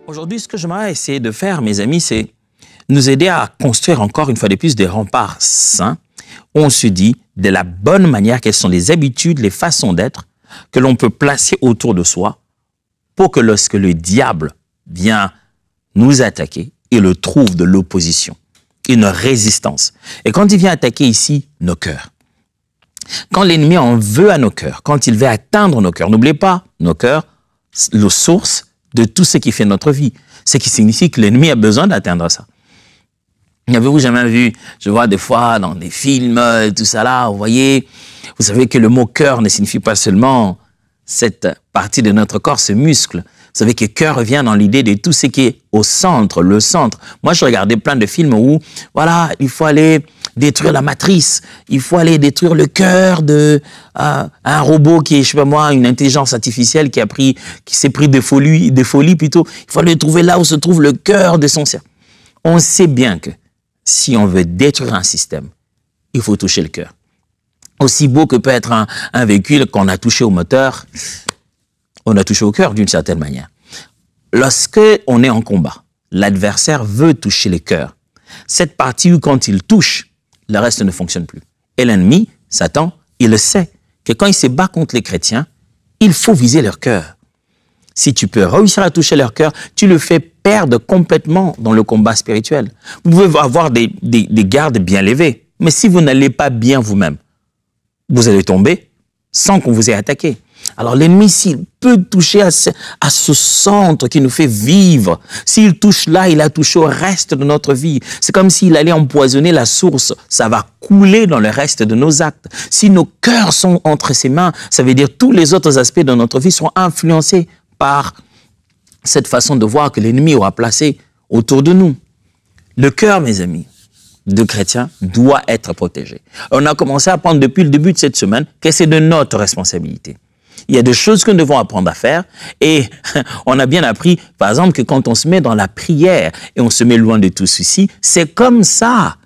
Aujourd'hui, ce que j'aimerais essayer de faire, mes amis, c'est nous aider à construire encore une fois de plus des remparts sains où on se dit de la bonne manière quelles sont les habitudes, les façons d'être que l'on peut placer autour de soi pour que lorsque le diable vient nous attaquer, il le trouve de l'opposition, une résistance. Et quand il vient attaquer ici, nos cœurs. Quand l'ennemi en veut à nos cœurs, quand il veut atteindre nos cœurs, n'oubliez pas, nos cœurs, la source de tout ce qui fait notre vie. Ce qui signifie que l'ennemi a besoin d'atteindre ça. Avez-vous jamais vu, je vois des fois dans des films, tout ça là, vous savez que le mot cœur ne signifie pas seulement cette partie de notre corps, ce muscle. Vous savez que cœur vient dans l'idée de tout ce qui est au centre, le centre. Moi, je regardais plein de films où, voilà, il faut aller détruire la matrice, il faut aller détruire le cœur de un robot qui est, je sais pas moi, une intelligence artificielle qui s'est pris de folie plutôt. Il faut aller trouver là où se trouve le cœur de son cerveau. On sait bien que si on veut détruire un système, il faut toucher le cœur. Aussi beau que peut être un véhicule qu'on a touché au moteur, on a touché au cœur d'une certaine manière. Lorsque on est en combat, l'adversaire veut toucher le cœur. Cette partie où quand il touche, le reste ne fonctionne plus. Et l'ennemi, Satan, il le sait que quand il se bat contre les chrétiens, il faut viser leur cœur. Si tu peux réussir à toucher leur cœur, tu le fais perdre complètement dans le combat spirituel. Vous pouvez avoir des gardes bien levés, mais si vous n'allez pas bien vous-même, vous allez tomber sans qu'on vous ait attaqué. Alors l'ennemi, s'il peut toucher à ce centre qui nous fait vivre, s'il touche là, il a touché au reste de notre vie. C'est comme s'il allait empoisonner la source. Ça va couler dans le reste de nos actes. Si nos cœurs sont entre ses mains, ça veut dire tous les autres aspects de notre vie seront influencés par cette façon de voir que l'ennemi aura placé autour de nous. Le cœur, mes amis, de chrétiens doit être protégé. On a commencé à apprendre depuis le début de cette semaine que c'est de notre responsabilité. Il y a des choses que nous devons apprendre à faire et on a bien appris, par exemple, que quand on se met dans la prière et on se met loin de tout ceci, c'est comme ça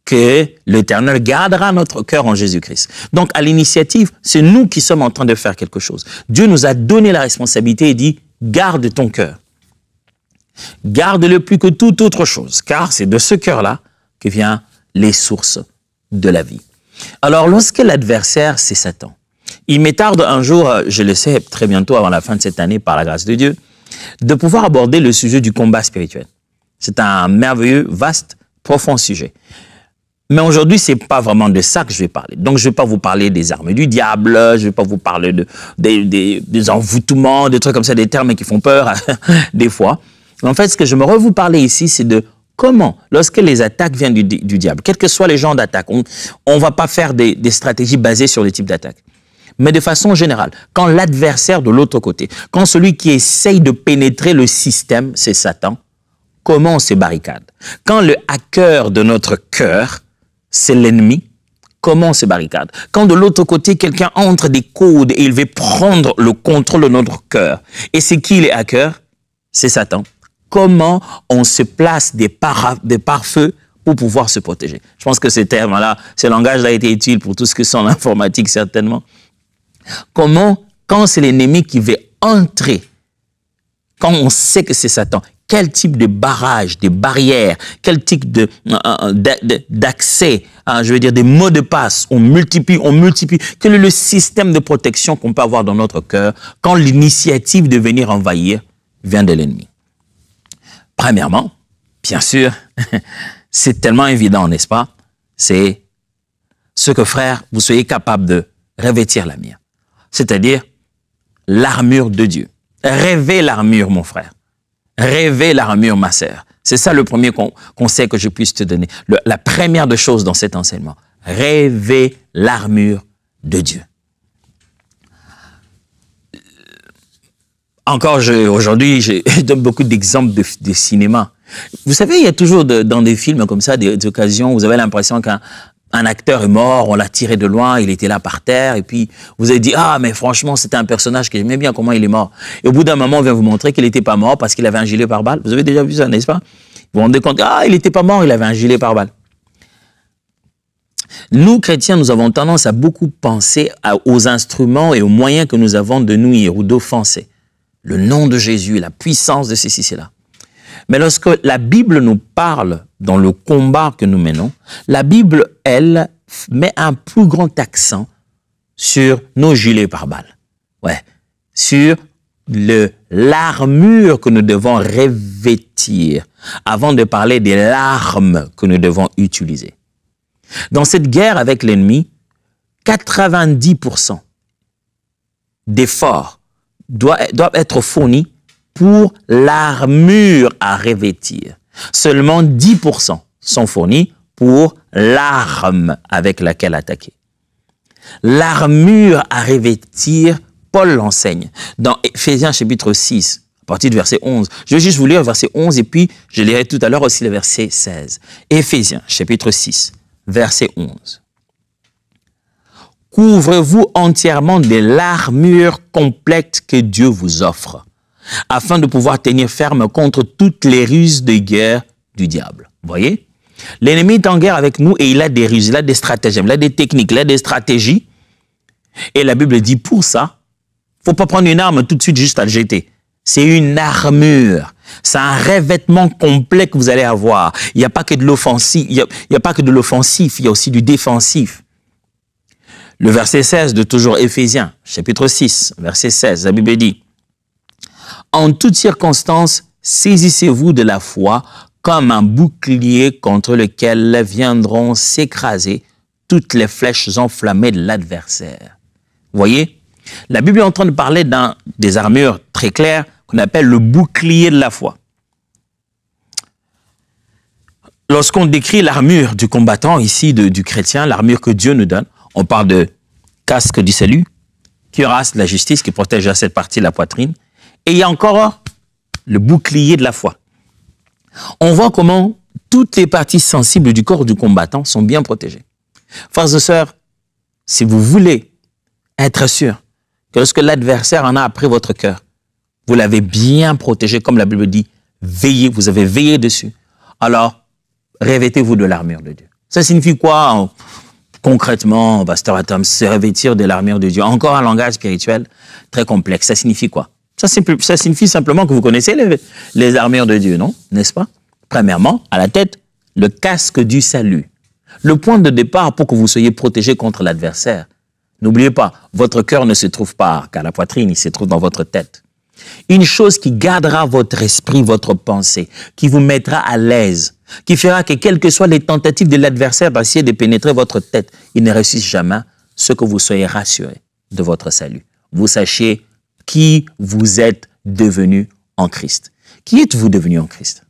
que l'Éternel gardera notre cœur en Jésus-Christ. Donc, à l'initiative, c'est nous qui sommes en train de faire quelque chose. Dieu nous a donné la responsabilité et dit, garde ton cœur. Garde-le plus que toute autre chose, car c'est de ce cœur-là que viennent les sources de la vie. Alors, lorsque l'adversaire, c'est Satan, il m'est tarde un jour, je le sais très bientôt avant la fin de cette année, par la grâce de Dieu, de pouvoir aborder le sujet du combat spirituel. C'est un merveilleux, vaste, profond sujet. Mais aujourd'hui, c'est pas vraiment de ça que je vais parler. Donc, je vais pas vous parler des armes du diable, je vais pas vous parler des envoûtements, des trucs comme ça, des termes qui font peur des fois. Mais en fait, ce que je me vous parler ici, c'est de comment, lorsque les attaques viennent du diable, quels que soient les genres d'attaques, on va pas faire des stratégies basées sur le type d'attaque. Mais de façon générale, quand l'adversaire de l'autre côté, quand celui qui essaye de pénétrer le système, c'est Satan, comment on se barricade? Quand le hacker de notre cœur, c'est l'ennemi, comment on se barricade? Quand de l'autre côté, quelqu'un entre des codes et il veut prendre le contrôle de notre cœur, et c'est qui les hackers? C'est Satan. Comment on se place des pare-feux pour pouvoir se protéger? Je pense que ces termes-là, ce langage-là a été utile pour tout ce que c'est en informatique, certainement. Comment, quand c'est l'ennemi qui veut entrer, quand on sait que c'est Satan, quel type de barrage, de barrières, quel type d'accès, je veux dire des mots de passe, on multiplie. Quel est le système de protection qu'on peut avoir dans notre cœur quand l'initiative de venir envahir vient de l'ennemi? Premièrement, bien sûr, c'est tellement évident, n'est-ce pas? C'est ce que, frère, vous soyez capable de revêtir la mienne. C'est-à-dire l'armure de Dieu. Rêvez l'armure, mon frère. Rêvez l'armure, ma sœur. C'est ça le premier conseil que je puisse te donner. La première des choses dans cet enseignement. Rêvez l'armure de Dieu. Encore aujourd'hui, je donne beaucoup d'exemples de cinéma. Vous savez, il y a toujours dans des films comme ça, des occasions, vous avez l'impression qu'un acteur est mort, on l'a tiré de loin, il était là par terre, et puis vous avez dit, ah, mais franchement, c'était un personnage que j'aimais bien, comment il est mort. Et au bout d'un moment, on vient vous montrer qu'il n'était pas mort parce qu'il avait un gilet pare-balles. Vous avez déjà vu ça, n'est-ce pas? Vous vous rendez compte, ah, il n'était pas mort, il avait un gilet pare-balles. Nous, chrétiens, nous avons tendance à beaucoup penser aux instruments et aux moyens que nous avons de nuire ou d'offenser. Le nom de Jésus, la puissance de ceci, cela. Mais lorsque la Bible nous parle dans le combat que nous menons, la Bible, elle, met un plus grand accent sur nos gilets pare-balles. Ouais, sur l'armure que nous devons revêtir avant de parler des larmes que nous devons utiliser. Dans cette guerre avec l'ennemi, 90% d'efforts doivent être fournis pour l'armure à revêtir. Seulement 10% sont fournis pour l'arme avec laquelle attaquer. L'armure à revêtir, Paul l'enseigne dans Éphésiens chapitre 6, à partir du verset 11. Je vais juste vous lire le verset 11 et puis je lirai tout à l'heure aussi le verset 16. Éphésiens chapitre 6, verset 11. Couvrez-vous entièrement de l'armure complète que Dieu vous offre, afin de pouvoir tenir ferme contre toutes les ruses de guerre du diable. Vous voyez? L'ennemi est en guerre avec nous et il a des ruses, il a des stratagèmes, il a des techniques, il a des stratégies. Et la Bible dit pour ça, il ne faut pas prendre une arme tout de suite juste à le jeter. C'est une armure. C'est un revêtement complet que vous allez avoir. Il n'y a pas que de l'offensif, il y a pas que de l'offensif, il y a aussi du défensif. Le verset 16 de toujours Éphésiens, chapitre 6, verset 16, la Bible dit « En toutes circonstances, saisissez-vous de la foi comme un bouclier contre lequel viendront s'écraser toutes les flèches enflammées de l'adversaire. » Vous voyez, la Bible est en train de parler des armures très claires qu'on appelle le bouclier de la foi. Lorsqu'on décrit l'armure du combattant ici, du chrétien, l'armure que Dieu nous donne, on parle de casque du salut, cuirasse de la justice qui protège à cette partie de la poitrine, et il y a encore le bouclier de la foi. On voit comment toutes les parties sensibles du corps du combattant sont bien protégées. Frères et sœurs, si vous voulez être sûr que lorsque l'adversaire en a après votre cœur, vous l'avez bien protégé, comme la Bible dit, veillez, vous avez veillé dessus, alors revêtez-vous de l'armure de Dieu. Ça signifie quoi concrètement, pasteur Atom, se revêtir de l'armure de Dieu? Encore un langage spirituel très complexe. Ça signifie quoi? Ça signifie simplement que vous connaissez les armures de Dieu, non? N'est-ce pas? Premièrement, à la tête, le casque du salut. Le point de départ pour que vous soyez protégé contre l'adversaire. N'oubliez pas, votre cœur ne se trouve pas qu'à la poitrine, il se trouve dans votre tête. Une chose qui gardera votre esprit, votre pensée, qui vous mettra à l'aise, qui fera que quelles que soient les tentatives de l'adversaire d'essayer de pénétrer votre tête, il ne réussisse jamais, ce que vous soyez rassuré de votre salut. Vous sachiez qui vous êtes devenu en Christ. Qui êtes-vous devenu en Christ?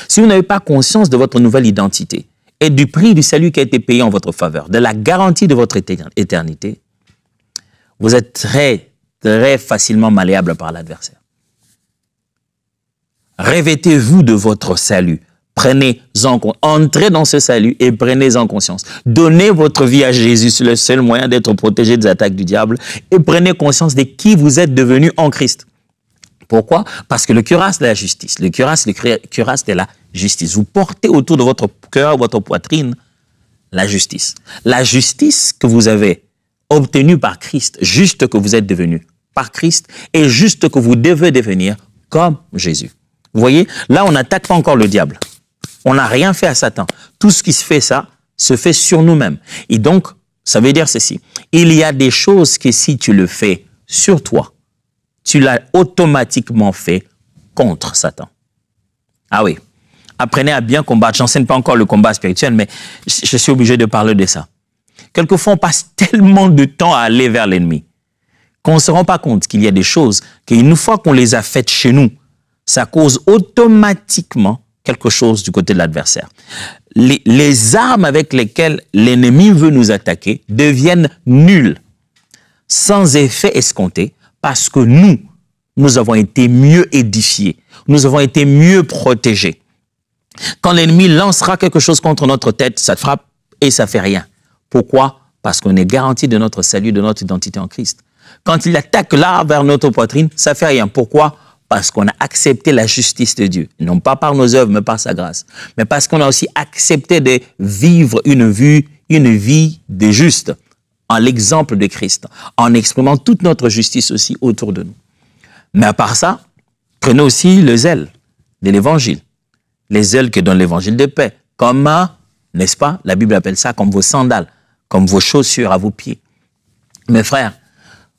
Si vous n'avez pas conscience de votre nouvelle identité et du prix du salut qui a été payé en votre faveur, de la garantie de votre éternité, vous êtes très, très facilement malléable par l'adversaire. Revêtez-vous de votre salut. Entrez dans ce salut et prenez-en conscience. Donnez votre vie à Jésus, c'est le seul moyen d'être protégé des attaques du diable, et prenez conscience de qui vous êtes devenu en Christ. Pourquoi? Parce que le cuirasse de la justice, le cuirasse de la justice, vous portez autour de votre cœur, votre poitrine, la justice. La justice que vous avez obtenue par Christ, juste que vous êtes devenu par Christ, et juste que vous devez devenir comme Jésus. Vous voyez, là on n'attaque pas encore le diable. On n'a rien fait à Satan. Tout ce qui se fait, ça, se fait sur nous-mêmes. Et donc, ça veut dire ceci. Il y a des choses que si tu le fais sur toi, tu l'as automatiquement fait contre Satan. Ah oui. Apprenez à bien combattre. J'enseigne pas encore le combat spirituel, mais je suis obligé de parler de ça. Quelquefois, on passe tellement de temps à aller vers l'ennemi qu'on ne se rend pas compte qu'il y a des choses qu'une fois qu'on les a faites chez nous, ça cause automatiquement quelque chose du côté de l'adversaire. Les armes avec lesquelles l'ennemi veut nous attaquer deviennent nulles, sans effet escompté, parce que nous avons été mieux édifiés, nous avons été mieux protégés. Quand l'ennemi lancera quelque chose contre notre tête, ça te frappe et ça fait rien. Pourquoi? Parce qu'on est garanti de notre salut, de notre identité en Christ. Quand il attaque là vers notre poitrine, ça fait rien. Pourquoi? Parce qu'on a accepté la justice de Dieu, non pas par nos œuvres, mais par sa grâce. Mais parce qu'on a aussi accepté de vivre une vie de juste, en l'exemple de Christ, en exprimant toute notre justice aussi autour de nous. Mais à part ça, prenez aussi le zèle. de l'évangile. Les ailes que donne l'évangile de paix. Comme, n'est-ce pas, la Bible appelle ça comme vos sandales, comme vos chaussures à vos pieds. Mes frères,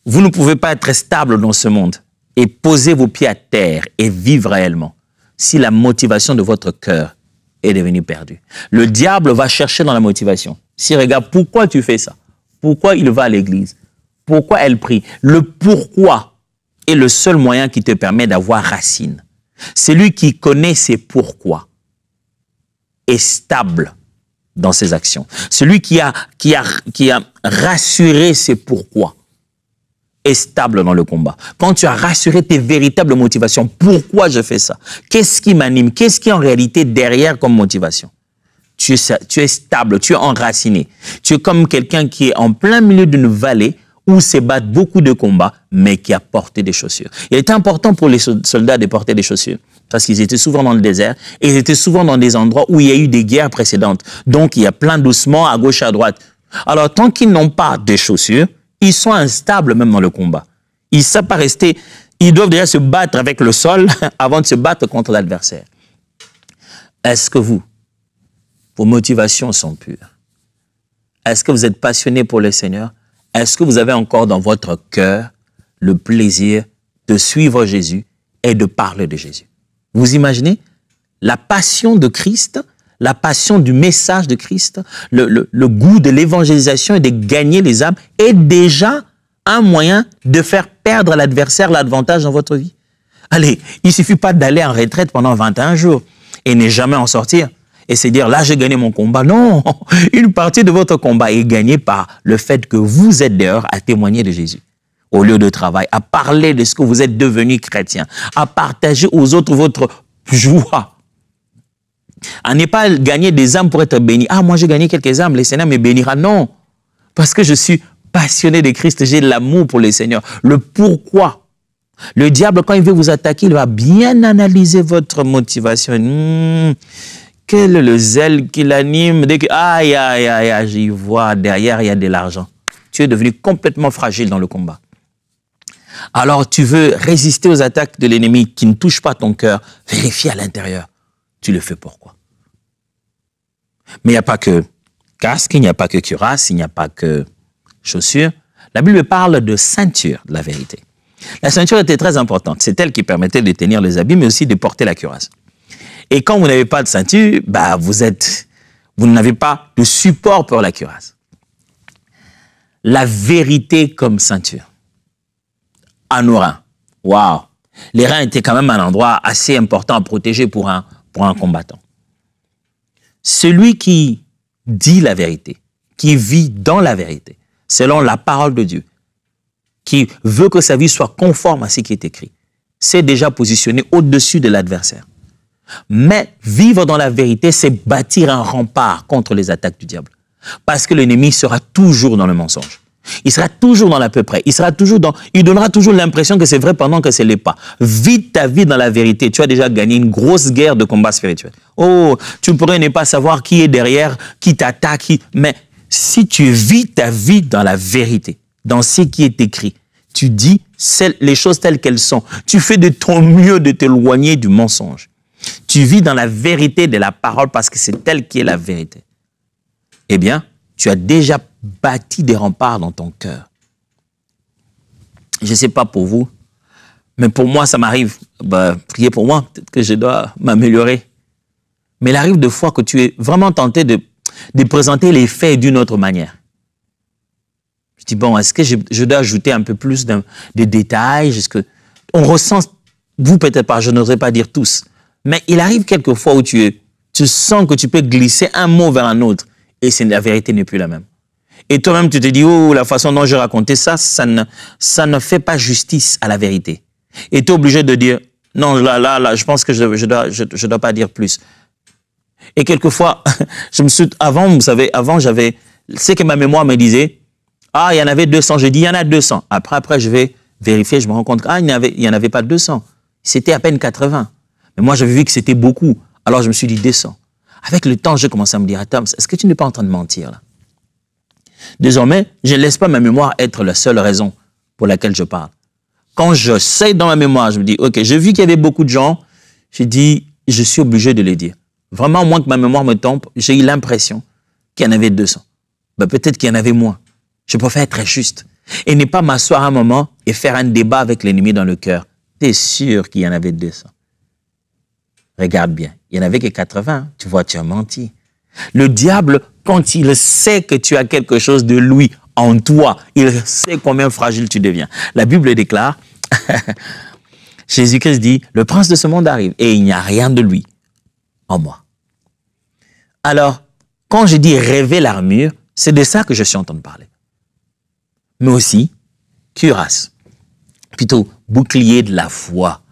vous ne pouvez pas être stable dans ce monde et poser vos pieds à terre et vivre réellement si la motivation de votre cœur est devenue perdue. Le diable va chercher dans la motivation. S'il regarde, pourquoi tu fais ça? Pourquoi il va à l'église? Pourquoi elle prie? Le pourquoi est le seul moyen qui te permet d'avoir racine. Celui qui connaît ses pourquoi est stable dans ses actions. Celui qui a rassuré ses pourquoi est stable dans le combat. Quand tu as rassuré tes véritables motivations, pourquoi je fais ça? Qu'est-ce qui m'anime? Qu'est-ce qui est en réalité derrière comme motivation? Tu es stable, tu es enraciné. Tu es comme quelqu'un qui est en plein milieu d'une vallée où se battent beaucoup de combats, mais qui a porté des chaussures. Il est important pour les soldats de porter des chaussures, parce qu'ils étaient souvent dans le désert, et ils étaient souvent dans des endroits où il y a eu des guerres précédentes. Donc, il y a plein d'ossements à gauche, à droite. Alors, tant qu'ils n'ont pas de chaussures, ils sont instables même dans le combat. Ils ne savent pas rester, ils doivent déjà se battre avec le sol avant de se battre contre l'adversaire. Est-ce que vos motivations sont pures? Est-ce que vous êtes passionné pour le Seigneur? Est-ce que vous avez encore dans votre cœur le plaisir de suivre Jésus et de parler de Jésus? Vous imaginez la passion de Christ, la passion du message de Christ, le goût de l'évangélisation et de gagner les âmes est déjà un moyen de faire perdre à l'adversaire l'avantage dans votre vie. Allez, il ne suffit pas d'aller en retraite pendant 21 jours et ne jamais en sortir. Et c'est dire, là, j'ai gagné mon combat. Non, une partie de votre combat est gagnée par le fait que vous êtes dehors à témoigner de Jésus. Au lieu de travail, à parler de ce que vous êtes devenu chrétien, à partager aux autres votre joie. À ne pas gagner des âmes pour être béni. Ah, moi, j'ai gagné quelques âmes, le Seigneur me bénira. Non, parce que je suis passionné de Christ, j'ai de l'amour pour le Seigneur. Le pourquoi. Le diable, quand il veut vous attaquer, il va bien analyser votre motivation. Quel est le zèle qui l'anime? Dès que, aïe, aïe, aïe, aïe, j'y vois, derrière, il y a de l'argent. Tu es devenu complètement fragile dans le combat. Alors, tu veux résister aux attaques de l'ennemi qui ne touchent pas ton cœur. Vérifie à l'intérieur. Tu le fais pourquoi? Mais il n'y a pas que casque, il n'y a pas que cuirasse, il n'y a pas que chaussures. La Bible parle de ceinture de la vérité. La ceinture était très importante. C'est elle qui permettait de tenir les habits, mais aussi de porter la cuirasse. Et quand vous n'avez pas de ceinture, bah vous n'avez pas de support pour la cuirasse. La vérité comme ceinture. À nos reins. Waouh! Les reins étaient quand même un endroit assez important à protéger pour un combattant. Celui qui dit la vérité, qui vit dans la vérité, selon la parole de Dieu, qui veut que sa vie soit conforme à ce qui est écrit, c'est déjà positionné au-dessus de l'adversaire. Mais vivre dans la vérité, c'est bâtir un rempart contre les attaques du diable. Parce que l'ennemi sera toujours dans le mensonge. Il sera toujours dans l'à peu près. Il donnera toujours l'impression que c'est vrai pendant que ce n'est pas. Vis ta vie dans la vérité. Tu as déjà gagné une grosse guerre de combat spirituel. Oh, tu pourrais ne pas savoir qui est derrière, qui t'attaque. Mais si tu vis ta vie dans la vérité, dans ce qui est écrit, tu dis les choses telles qu'elles sont. Tu fais de ton mieux de t'éloigner du mensonge. Tu vis dans la vérité de la parole parce que c'est telle qui est la vérité. Eh bien, tu as déjà bâti des remparts dans ton cœur. Je ne sais pas pour vous, mais pour moi, ça m'arrive. Priez pour moi, peut-être que je dois m'améliorer. Mais il arrive de fois que tu es vraiment tenté de présenter les faits d'une autre manière. Je dis, bon, est-ce que je dois ajouter un peu plus de détails? On ressent, vous peut-être pas, je n'oserais pas dire tous, mais il arrive quelquefois où tu sens que tu peux glisser un mot vers un autre et la vérité n'est plus la même. Et toi-même, tu te dis, oh, la façon dont je racontais ça ne fait pas justice à la vérité. Et tu es obligé de dire, non, là, je pense que je dois pas dire plus. Et quelquefois, vous savez, avant, j'avais, c'est que ma mémoire me disait, ah, il y en avait 200, je dis, il y en a 200. Après, je vais vérifier, je me rends compte, il n'y en avait pas 200. C'était à peine 80. Mais moi, j'avais vu que c'était beaucoup. Alors, je me suis dit 200. Avec le temps, j'ai commencé à me dire, attends, est-ce que tu n'es pas en train de mentir, là? Désormais, je ne laisse pas ma mémoire être la seule raison pour laquelle je parle. Quand je sais dans ma mémoire, je me dis, OK, j'ai vu qu'il y avait beaucoup de gens, je dis, je suis obligé de le dire. Vraiment, moins que ma mémoire me trompe, j'ai eu l'impression qu'il y en avait 200. Ben, peut-être qu'il y en avait moins. Je préfère être juste et ne pas m'asseoir un moment et faire un débat avec l'ennemi dans le cœur. Tu es sûr qu'il y en avait 200. Regarde bien, il n'y en avait que 80. Tu vois, tu as menti. Le diable, quand il sait que tu as quelque chose de lui en toi, il sait combien fragile tu deviens. La Bible déclare, Jésus-Christ dit, le prince de ce monde arrive et il n'y a rien de lui en moi. Alors, quand je dis rêver l'armure, c'est de ça que je suis en train de parler. Mais aussi, cuirasse, plutôt bouclier de la foi.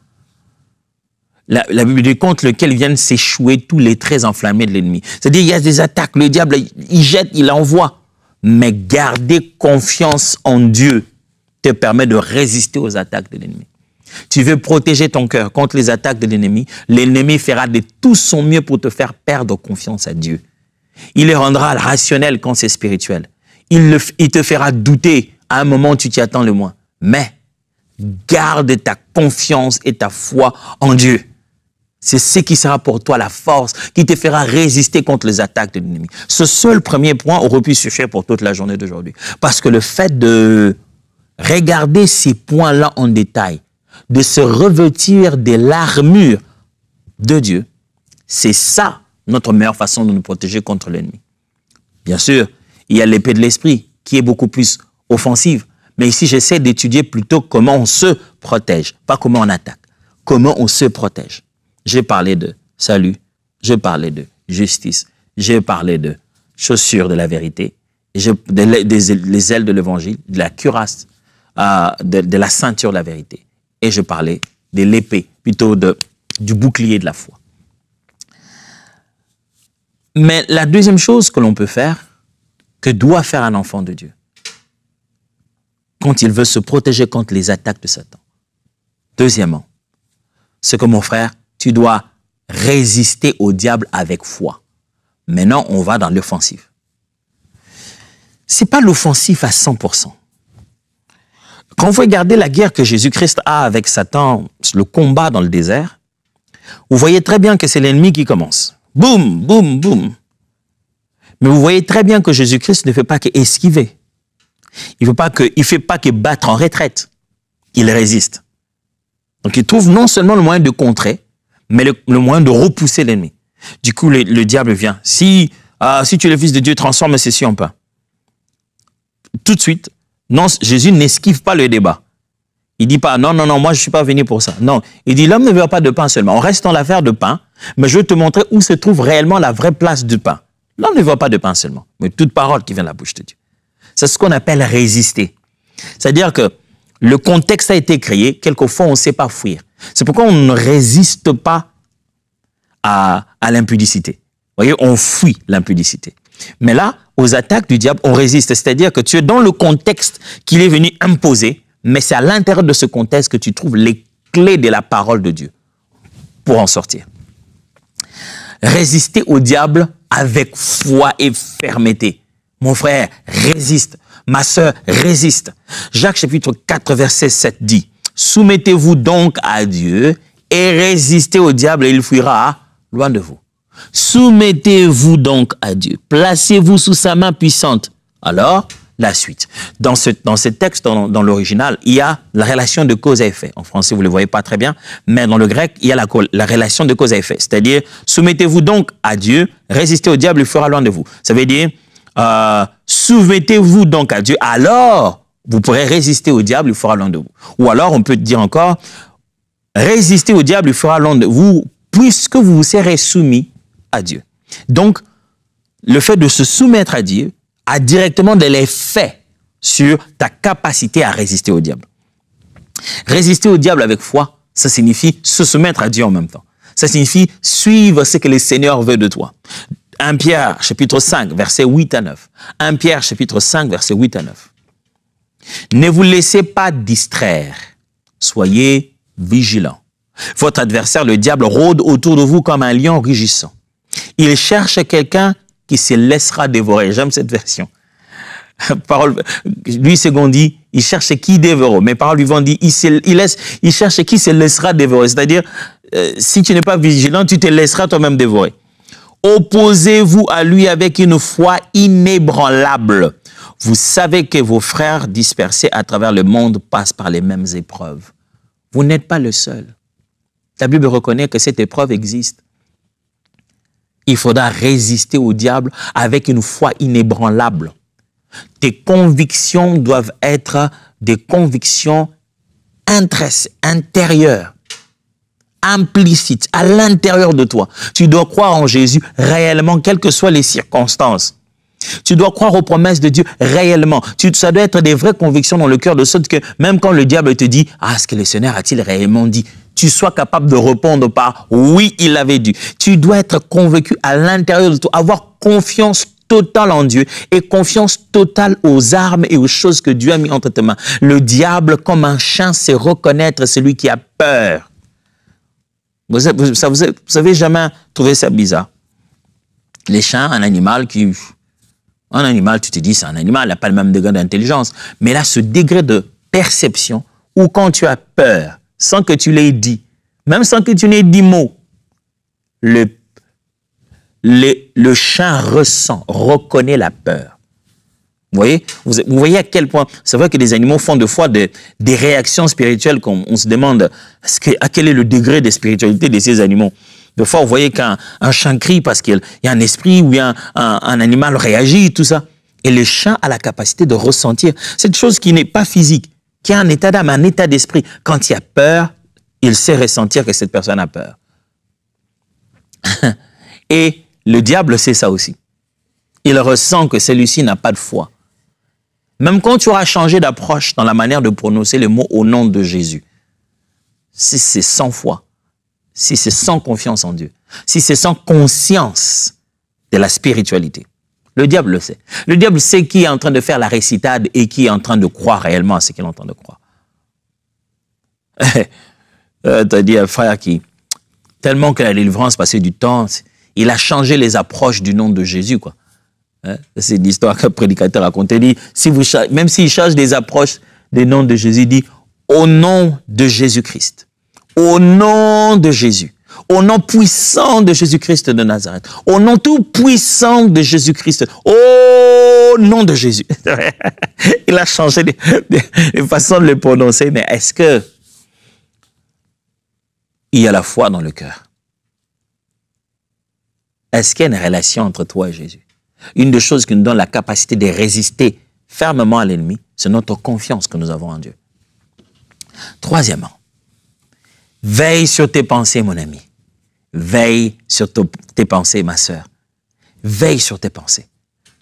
La Bible dit contre lequel viennent s'échouer tous les traits enflammés de l'ennemi. C'est-à-dire, il y a des attaques, le diable, il jette, il envoie. Mais garder confiance en Dieu te permet de résister aux attaques de l'ennemi. Tu veux protéger ton cœur contre les attaques de l'ennemi, l'ennemi fera de tout son mieux pour te faire perdre confiance à Dieu. Il le rendra rationnel quand c'est spirituel. Il te fera douter à un moment où tu t'y attends le moins. Mais garde ta confiance et ta foi en Dieu. C'est ce qui sera pour toi la force qui te fera résister contre les attaques de l'ennemi. Ce seul premier point aurait pu suffire pour toute la journée d'aujourd'hui. Parce que le fait de regarder ces points-là en détail, de se revêtir de l'armure de Dieu, c'est ça notre meilleure façon de nous protéger contre l'ennemi. Bien sûr, il y a l'épée de l'esprit qui est beaucoup plus offensive. Mais ici, j'essaie d'étudier plutôt comment on se protège, pas comment on attaque. Comment on se protège. J'ai parlé de salut, j'ai parlé de justice, j'ai parlé de chaussures de la vérité, les ailes de l'évangile, de la cuirasse, de la ceinture de la vérité. Et je parlais de l'épée, plutôt du bouclier de la foi. Mais la deuxième chose que l'on peut faire, que doit faire un enfant de Dieu, quand il veut se protéger contre les attaques de Satan. Deuxièmement, c'est que mon frère, tu dois résister au diable avec foi. Maintenant, on va dans l'offensive. Ce n'est pas l'offensive à 100%. Quand vous regardez la guerre que Jésus-Christ a avec Satan, le combat dans le désert, vous voyez très bien que c'est l'ennemi qui commence. Boum, boum, boum. Mais vous voyez très bien que Jésus-Christ ne fait pas qu'esquiver. Il ne fait pas que battre en retraite. Il résiste. Donc il trouve non seulement le moyen de contrer, mais le moyen de repousser l'ennemi. Du coup, le diable vient. Si tu es le Fils de Dieu, transforme ceci en pain. Tout de suite, non, Jésus n'esquive pas le débat. Il ne dit pas, non, moi je ne suis pas venu pour ça. Non, il dit, l'homme ne veut pas de pain seulement. On reste dans l'affaire de pain, mais je vais te montrer où se trouve réellement la vraie place du pain. L'homme ne veut pas de pain seulement, mais toute parole qui vient de la bouche de Dieu. C'est ce qu'on appelle résister. C'est-à-dire que le contexte a été créé, quelquefois on ne sait pas fuir. C'est pourquoi on ne résiste pas à l'impudicité. Vous voyez, on fuit l'impudicité. Mais là, aux attaques du diable, on résiste. C'est-à-dire que tu es dans le contexte qu'il est venu imposer, mais c'est à l'intérieur de ce contexte que tu trouves les clés de la parole de Dieu pour en sortir. Résister au diable avec foi et fermeté. Mon frère, résiste. Ma sœur, résiste. Jacques chapitre 4, verset 7 dit, « Soumettez-vous donc à Dieu et résistez au diable et il fuira loin de vous. » Soumettez-vous donc à Dieu. Placez-vous sous sa main puissante. Alors, la suite. Dans ce texte, dans l'original, il y a la relation de cause à effet. En français, vous ne le voyez pas très bien, mais dans le grec, il y a la relation de cause à effet. C'est-à-dire, soumettez-vous donc à Dieu, résistez au diable, il fuira loin de vous. Ça veut dire, soumettez-vous donc à Dieu, alors vous pourrez résister au diable, il fuira loin de vous. Ou alors, on peut dire encore, résistez au diable, il fuira loin de vous, puisque vous vous serez soumis à Dieu. Donc, le fait de se soumettre à Dieu a directement de l'effet sur ta capacité à résister au diable. Résister au diable avec foi, ça signifie se soumettre à Dieu en même temps. Ça signifie suivre ce que le Seigneur veut de toi. 1 Pierre, chapitre 5, versets 8 à 9. 1 Pierre, chapitre 5, versets 8 à 9. Ne vous laissez pas distraire. Soyez vigilants. Votre adversaire, le diable, rôde autour de vous comme un lion rugissant. Il cherche quelqu'un qui se laissera dévorer. J'aime cette version. Louis II dit, il cherche qui dévore. Mais Parole vivante dit, il cherche qui se laissera dévorer. C'est-à-dire, si tu n'es pas vigilant, tu te laisseras toi-même dévorer. Opposez-vous à lui avec une foi inébranlable. Vous savez que vos frères dispersés à travers le monde passent par les mêmes épreuves. Vous n'êtes pas le seul. La Bible reconnaît que cette épreuve existe. Il faudra résister au diable avec une foi inébranlable. Tes convictions doivent être des convictions intérieures, implicites, à l'intérieur de toi. Tu dois croire en Jésus réellement, quelles que soient les circonstances. Tu dois croire aux promesses de Dieu réellement. Ça doit être des vraies convictions dans le cœur, de sorte que même quand le diable te dit « Ah, ce que le Seigneur a-t-il réellement dit ?» tu sois capable de répondre par « Oui, il l'avait dit ». Tu dois être convaincu à l'intérieur de toi, avoir confiance totale en Dieu et confiance totale aux armes et aux choses que Dieu a mis entre tes mains. Le diable, comme un chien, sait reconnaître celui qui a peur. Vous avez jamais trouvé ça bizarre? Les chiens, un animal, tu te dis, c'est un animal, il n'a pas le même degré d'intelligence. Mais là, ce degré de perception, où quand tu as peur, sans que tu l'aies dit, même sans que tu n'aies dit mot, le chien ressent, reconnaît la peur. Vous voyez à quel point, c'est vrai que les animaux font des fois des réactions spirituelles qu'on se demande à quel est le degré de spiritualité de ces animaux. Des fois, vous voyez qu'un chien crie parce qu'il y a un esprit ou un animal réagit, tout ça. Et le chien a la capacité de ressentir cette chose qui n'est pas physique, qui a un état d'âme, un état d'esprit. Quand il y a peur, il sait ressentir que cette personne a peur. Et le diable sait ça aussi. Il ressent que celui-ci n'a pas de foi. Même quand tu auras changé d'approche dans la manière de prononcer le mot au nom de Jésus, si c'est sans foi, si c'est sans confiance en Dieu, si c'est sans conscience de la spiritualité, le diable le sait. Le diable sait qui est en train de faire la récitade et qui est en train de croire réellement à ce qu'il est en train de croire. Tu as dit un frère qui, tellement que la délivrance passait du temps, il a changé les approches du nom de Jésus, quoi. C'est l'histoire qu'un prédicateur racontait. Il dit, même s'il change des approches des noms de Jésus, il dit, au nom de Jésus-Christ, au nom de Jésus, au nom puissant de Jésus-Christ de Nazareth, au nom tout puissant de Jésus-Christ, au nom de Jésus. Il a changé les façons de le prononcer, mais est-ce que il y a la foi dans le cœur? Est-ce qu'il y a une relation entre toi et Jésus? Une des choses qui nous donne la capacité de résister fermement à l'ennemi, c'est notre confiance que nous avons en Dieu. Troisièmement, veille sur tes pensées, mon ami. Veille sur tes pensées, ma sœur. Veille sur tes pensées.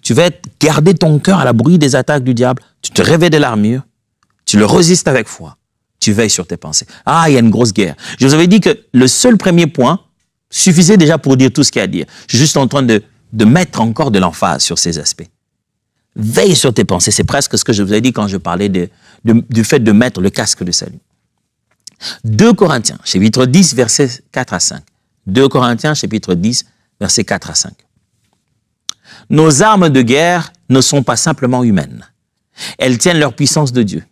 Tu vas garder ton cœur à l'abri des attaques du diable. Tu te revêts de l'armure. Tu le résistes avec foi. Tu veilles sur tes pensées. Ah, il y a une grosse guerre. Je vous avais dit que le seul premier point suffisait déjà pour dire tout ce qu'il y a à dire. Je suis juste en train de mettre encore de l'emphase sur ces aspects. Veille sur tes pensées. C'est presque ce que je vous ai dit quand je parlais du fait de mettre le casque de salut. 2 Corinthiens, chapitre 10, versets 4 à 5. 2 Corinthiens, chapitre 10, versets 4 à 5. Nos armes de guerre ne sont pas simplement humaines. Elles tiennent leur puissance de Dieu.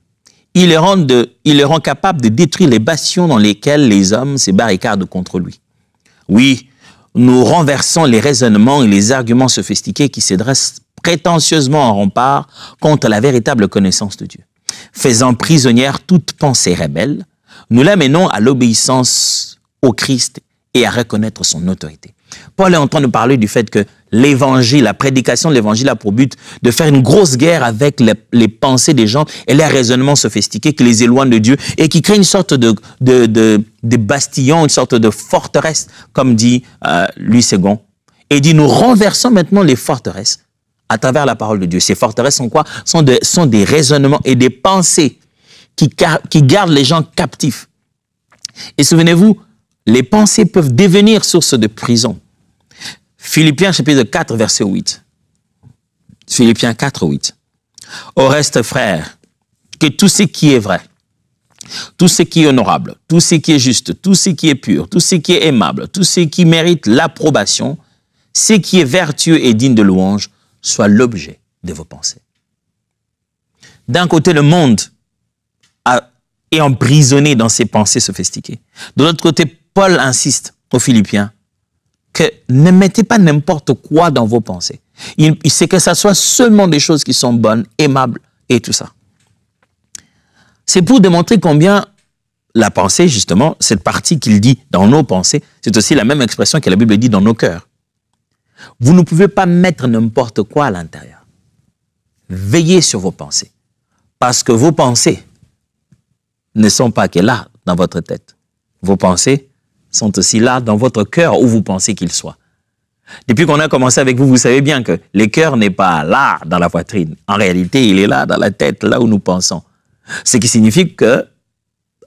Il les rend capables de détruire les bastions dans lesquels les hommes se barricadent contre lui. Oui, nous renversons les raisonnements et les arguments sophistiqués qui se dressent prétentieusement en rempart contre la véritable connaissance de Dieu. Faisant prisonnière toute pensée rebelle, nous l'amenons à l'obéissance au Christ et à reconnaître son autorité. Paul est en train de parler du fait que l'évangile, la prédication de l'évangile a pour but de faire une grosse guerre avec les pensées des gens et les raisonnements sophistiqués qui les éloignent de Dieu et qui créent une sorte de bastillon, une sorte de forteresse, comme dit Louis II. Et il dit, nous renversons maintenant les forteresses à travers la parole de Dieu. Ces forteresses sont quoi? Sont des raisonnements et des pensées qui gardent les gens captifs. Et souvenez-vous, les pensées peuvent devenir source de prison. Philippiens chapitre 4, verset 8. Philippiens 4, 8. Au reste, frères, que tout ce qui est vrai, tout ce qui est honorable, tout ce qui est juste, tout ce qui est pur, tout ce qui est aimable, tout ce qui mérite l'approbation, ce qui est vertueux et digne de louange, soit l'objet de vos pensées. D'un côté, le monde est emprisonné dans ses pensées sophistiquées. De l'autre côté, Paul insiste aux Philippiens que ne mettez pas n'importe quoi dans vos pensées. C'est que ça soit seulement des choses qui sont bonnes, aimables et tout ça. C'est pour démontrer combien la pensée, justement, cette partie qu'il dit dans nos pensées, c'est aussi la même expression que la Bible dit dans nos cœurs. Vous ne pouvez pas mettre n'importe quoi à l'intérieur. Veillez sur vos pensées. Parce que vos pensées ne sont pas que là, dans votre tête. Vos pensées sont aussi là, dans votre cœur, où vous pensez qu'ils soient. Depuis qu'on a commencé avec vous, vous savez bien que le cœur n'est pas là, dans la poitrine. En réalité, il est là, dans la tête, là où nous pensons. Ce qui signifie que,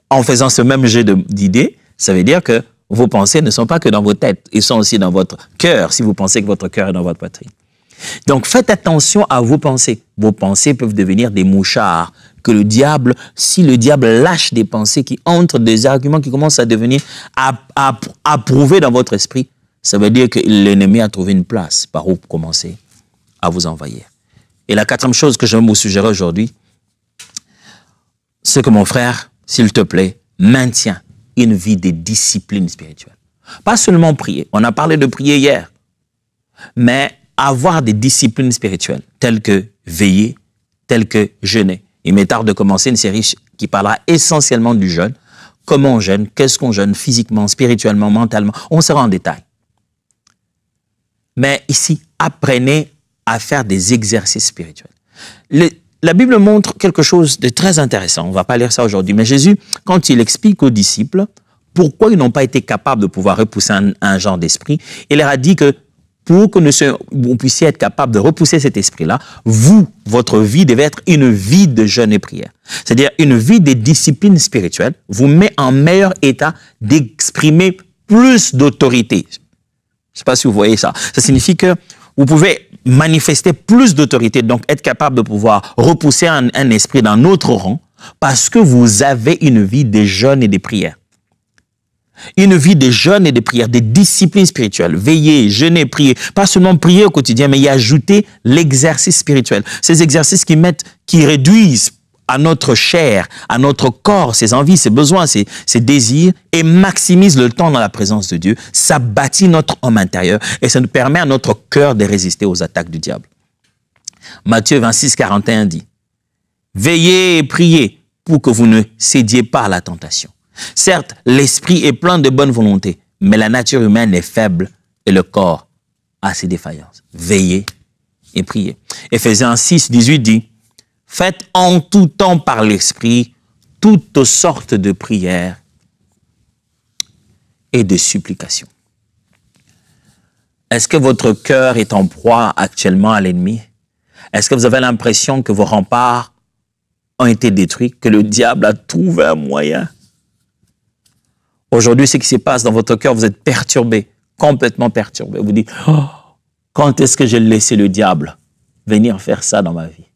en faisant ce même jeu d'idées, ça veut dire que vos pensées ne sont pas que dans vos têtes, ils sont aussi dans votre cœur, si vous pensez que votre cœur est dans votre poitrine. Donc, faites attention à vos pensées. Vos pensées peuvent devenir des mouchards que le diable, si le diable lâche des pensées qui entrent, des arguments qui commencent à devenir approuvés dans votre esprit, ça veut dire que l'ennemi a trouvé une place par où commencer à vous envahir. Et la quatrième chose que je vais vous suggérer aujourd'hui, c'est que mon frère, s'il te plaît, maintiens une vie de discipline spirituelle. Pas seulement prier. On a parlé de prier hier. Mais avoir des disciplines spirituelles, telles que veiller, telles que jeûner. Il m'est tard de commencer une série qui parlera essentiellement du jeûne. Comment on jeûne, qu'est-ce qu'on jeûne physiquement, spirituellement, mentalement. On sera en détail. Mais ici, apprenez à faire des exercices spirituels. La Bible montre quelque chose de très intéressant. On ne va pas lire ça aujourd'hui. Mais Jésus, quand il explique aux disciples pourquoi ils n'ont pas été capables de pouvoir repousser un genre d'esprit, il leur a dit que pour que vous puissiez être capable de repousser cet esprit-là, votre vie devait être une vie de jeûne et prière. C'est-à-dire une vie de discipline spirituelle vous met en meilleur état d'exprimer plus d'autorité. Je ne sais pas si vous voyez ça. Ça signifie que vous pouvez manifester plus d'autorité, donc être capable de pouvoir repousser un esprit d'un autre rang parce que vous avez une vie de jeûne et de prière. Une vie de jeûne et de prière, de discipline spirituelle. Veiller, jeûner, prier. Pas seulement prier au quotidien, mais y ajouter l'exercice spirituel. Ces exercices qui réduisent à notre chair, à notre corps, ses envies, ses besoins, ses désirs, et maximisent le temps dans la présence de Dieu. Ça bâtit notre homme intérieur et ça nous permet à notre cœur de résister aux attaques du diable. Matthieu 26, 41 dit, « Veillez et priez pour que vous ne cédiez pas à la tentation. Certes, l'esprit est plein de bonne volonté, mais la nature humaine est faible et le corps a ses défaillances. Veillez et priez. » Éphésiens 6, 18 dit, « Faites en tout temps par l'esprit toutes sortes de prières et de supplications. » Est-ce que votre cœur est en proie actuellement à l'ennemi? Est-ce que vous avez l'impression que vos remparts ont été détruits, que le diable a trouvé un moyen? Aujourd'hui, ce qui se passe dans votre cœur, vous êtes perturbé, complètement perturbé. Vous dites, oh, quand est-ce que j'ai laissé le diable venir faire ça dans ma vie?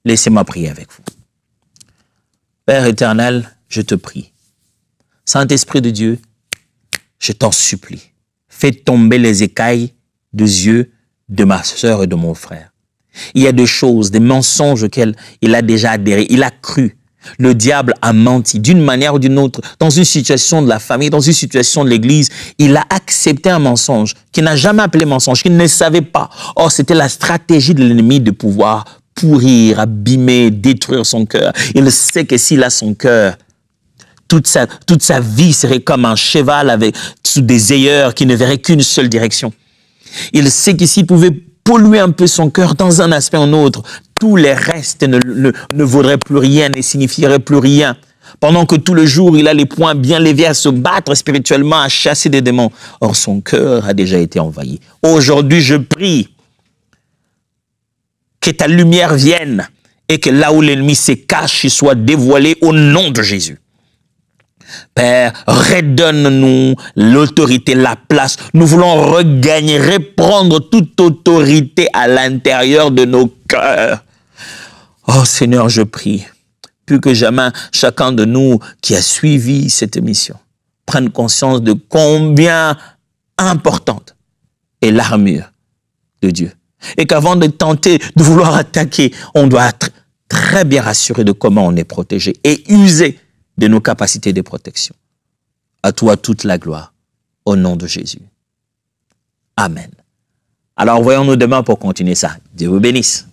Laissez-moi prier avec vous. Père éternel, je te prie. Saint-Esprit de Dieu, je t'en supplie. Fais tomber les écailles des yeux de ma sœur et de mon frère. Il y a des choses, des mensonges auxquels il a déjà adhéré, il a cru. Le diable a menti d'une manière ou d'une autre, dans une situation de la famille, dans une situation de l'église. Il a accepté un mensonge qu'il n'a jamais appelé mensonge, qu'il ne savait pas. Or, c'était la stratégie de l'ennemi de pouvoir pourrir, abîmer, détruire son cœur. Il sait que s'il a son cœur, toute sa vie serait comme un cheval sous des ailleurs qui ne verrait qu'une seule direction. Il sait que s'il pouvait polluer un peu son cœur dans un aspect ou un autre, tous les restes ne vaudraient plus rien, ne signifieraient plus rien. Pendant que tout le jour, il a les poings bien levés à se battre spirituellement, à chasser des démons. Or, son cœur a déjà été envahi. Aujourd'hui, je prie que ta lumière vienne et que là où l'ennemi se cache, il soit dévoilé au nom de Jésus. Père, redonne-nous l'autorité, la place. Nous voulons regagner, reprendre toute autorité à l'intérieur de nos cœurs. Oh Seigneur, je prie, plus que jamais, chacun de nous qui a suivi cette émission prenne conscience de combien importante est l'armure de Dieu. Et qu'avant de tenter de vouloir attaquer, on doit être très bien rassuré de comment on est protégé et user de nos capacités de protection. À toi toute la gloire. Au nom de Jésus. Amen. Alors, voyons-nous demain pour continuer ça. Dieu vous bénisse.